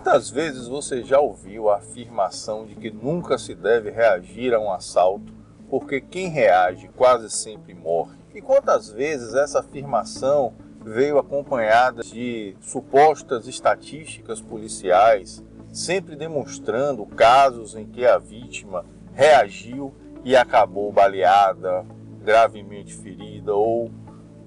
Quantas vezes você já ouviu a afirmação de que nunca se deve reagir a um assalto, porque quem reage quase sempre morre? E quantas vezes essa afirmação veio acompanhada de supostas estatísticas policiais, sempre demonstrando casos em que a vítima reagiu e acabou baleada, gravemente ferida ou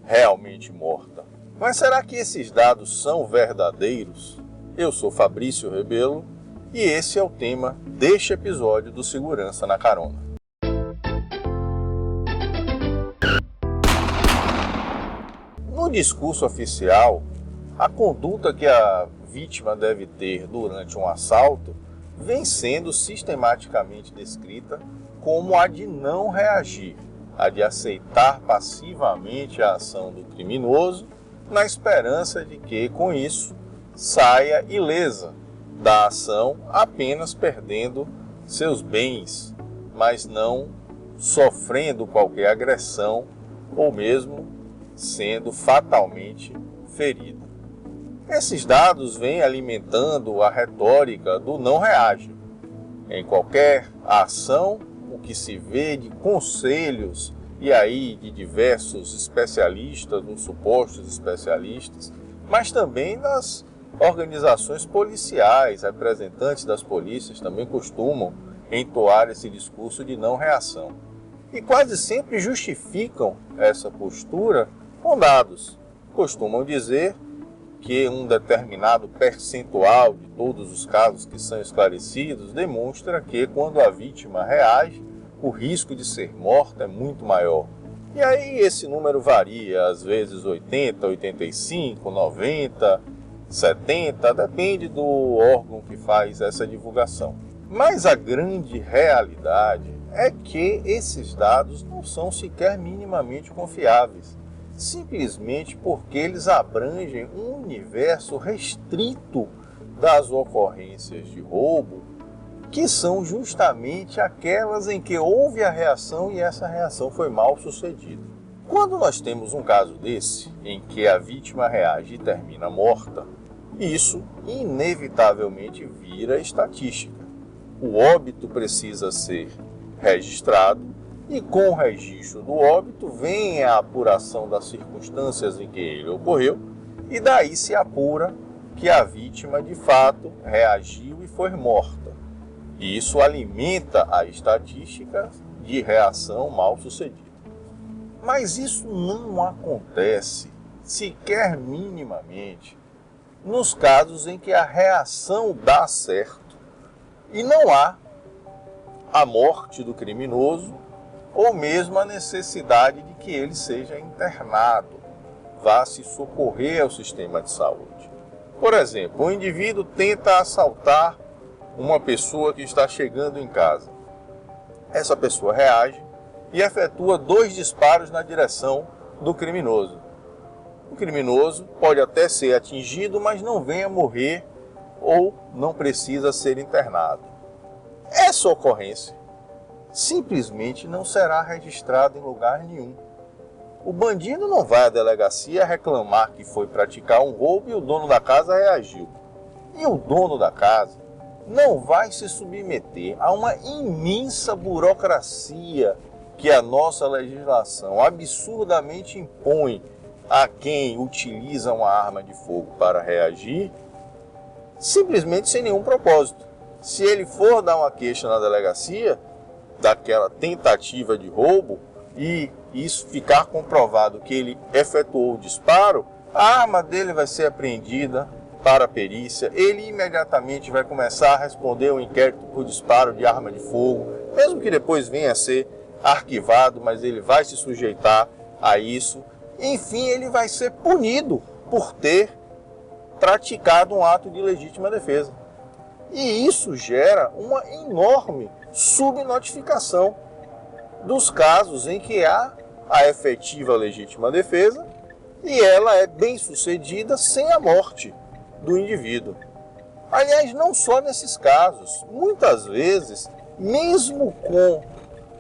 realmente morta? Mas será que esses dados são verdadeiros? Eu sou Fabrício Rebelo e esse é o tema deste episódio do Segurança na Carona. No discurso oficial, a conduta que a vítima deve ter durante um assalto vem sendo sistematicamente descrita como a de não reagir, a de aceitar passivamente a ação do criminoso, na esperança de que, com isso, saia ilesa da ação, apenas perdendo seus bens, mas não sofrendo qualquer agressão ou mesmo sendo fatalmente ferida. Esses dados vêm alimentando a retórica do não reage. Em qualquer ação, o que se vê de conselhos e aí de diversos especialistas, dos supostos especialistas, mas também das organizações policiais, representantes das polícias também costumam entoar esse discurso de não reação. E quase sempre justificam essa postura com dados. Costumam dizer que um determinado percentual de todos os casos que são esclarecidos demonstra que quando a vítima reage, o risco de ser morta é muito maior. E aí esse número varia, às vezes 80, 85, 90, 70, depende do órgão que faz essa divulgação. Mas a grande realidade é que esses dados não são sequer minimamente confiáveis, simplesmente porque eles abrangem um universo restrito das ocorrências de roubo, que são justamente aquelas em que houve a reação e essa reação foi mal sucedida. Quando nós temos um caso desse, em que a vítima reage e termina morta, isso inevitavelmente vira estatística. O óbito precisa ser registrado e com o registro do óbito vem a apuração das circunstâncias em que ele ocorreu e daí se apura que a vítima de fato reagiu e foi morta. E isso alimenta a estatística de reação mal sucedida. Mas isso não acontece sequer minimamente nos casos em que a reação dá certo e não há a morte do criminoso ou mesmo a necessidade de que ele seja internado, vá se socorrer ao sistema de saúde. Por exemplo, um indivíduo tenta assaltar uma pessoa que está chegando em casa. Essa pessoa reage e efetua 2 disparos na direção do criminoso. O criminoso pode até ser atingido, mas não vem a morrer ou não precisa ser internado. Essa ocorrência simplesmente não será registrada em lugar nenhum. O bandido não vai à delegacia reclamar que foi praticar um roubo e o dono da casa reagiu. E o dono da casa não vai se submeter a uma imensa burocracia que a nossa legislação absurdamente impõe a quem utiliza uma arma de fogo para reagir, simplesmente sem nenhum propósito. Se ele for dar uma queixa na delegacia daquela tentativa de roubo e isso ficar comprovado que ele efetuou o disparo, a arma dele vai ser apreendida para a perícia, ele imediatamente vai começar a responder o inquérito por disparo de arma de fogo, mesmo que depois venha a ser arquivado, mas ele vai se sujeitar a isso. Enfim, ele vai ser punido por ter praticado um ato de legítima defesa. E isso gera uma enorme subnotificação dos casos em que há a efetiva legítima defesa e ela é bem sucedida sem a morte do indivíduo. Aliás, não só nesses casos, muitas vezes, mesmo com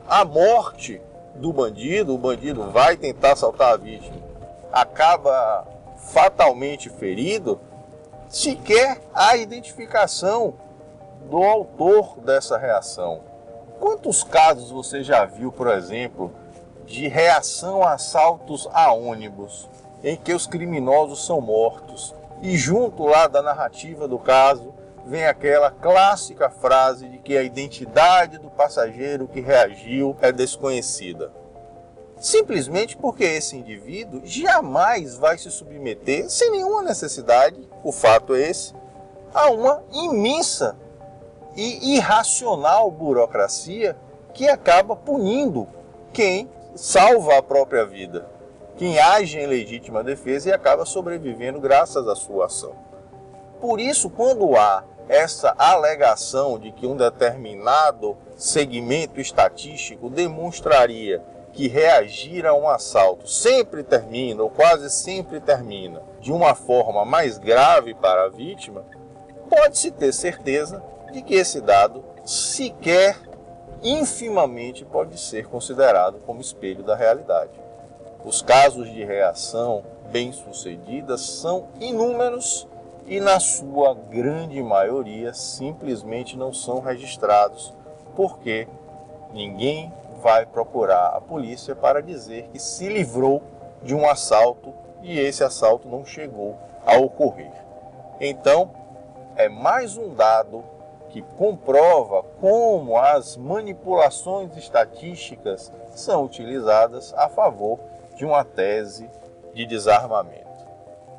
a morte do bandido, o bandido vai tentar assaltar a vítima, acaba fatalmente ferido, sequer a identificação do autor dessa reação. Quantos casos você já viu, por exemplo, de reação a assaltos a ônibus, em que os criminosos são mortos, e junto lá da narrativa do caso, vem aquela clássica frase de que a identidade do passageiro que reagiu é desconhecida? Simplesmente porque esse indivíduo jamais vai se submeter, sem nenhuma necessidade, o fato é esse, a uma imensa e irracional burocracia que acaba punindo quem salva a própria vida, quem age em legítima defesa e acaba sobrevivendo graças à sua ação. Por isso, quando há essa alegação de que um determinado segmento estatístico demonstraria que reagir a um assalto sempre termina, ou quase sempre termina, de uma forma mais grave para a vítima, pode-se ter certeza de que esse dado sequer infimamente pode ser considerado como espelho da realidade. Os casos de reação bem-sucedidas são inúmeros e, na sua grande maioria, simplesmente não são registrados porque ninguém vai procurar a polícia para dizer que se livrou de um assalto e esse assalto não chegou a ocorrer. Então, é mais um dado que comprova como as manipulações estatísticas são utilizadas a favor de uma tese de desarmamento.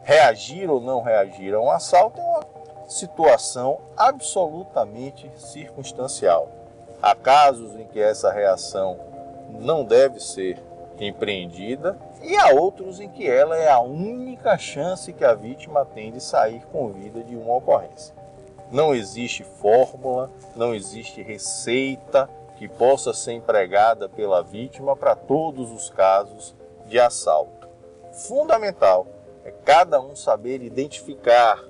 Reagir ou não reagir a um assalto é uma situação absolutamente circunstancial. Há casos em que essa reação não deve ser empreendida e há outros em que ela é a única chance que a vítima tem de sair com vida de uma ocorrência. Não existe fórmula, não existe receita que possa ser empregada pela vítima para todos os casos de assalto. Fundamental é cada um saber identificar,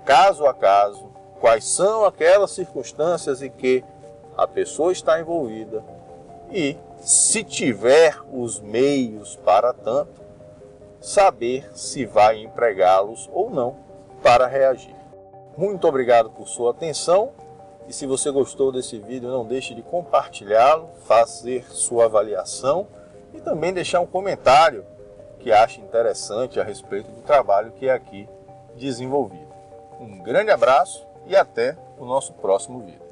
caso a caso, quais são aquelas circunstâncias em que a pessoa está envolvida e, se tiver os meios para tanto, saber se vai empregá-los ou não para reagir. Muito obrigado por sua atenção e se você gostou desse vídeo, não deixe de compartilhá-lo, fazer sua avaliação e também deixar um comentário que ache interessante a respeito do trabalho que é aqui desenvolvido. Um grande abraço e até o nosso próximo vídeo.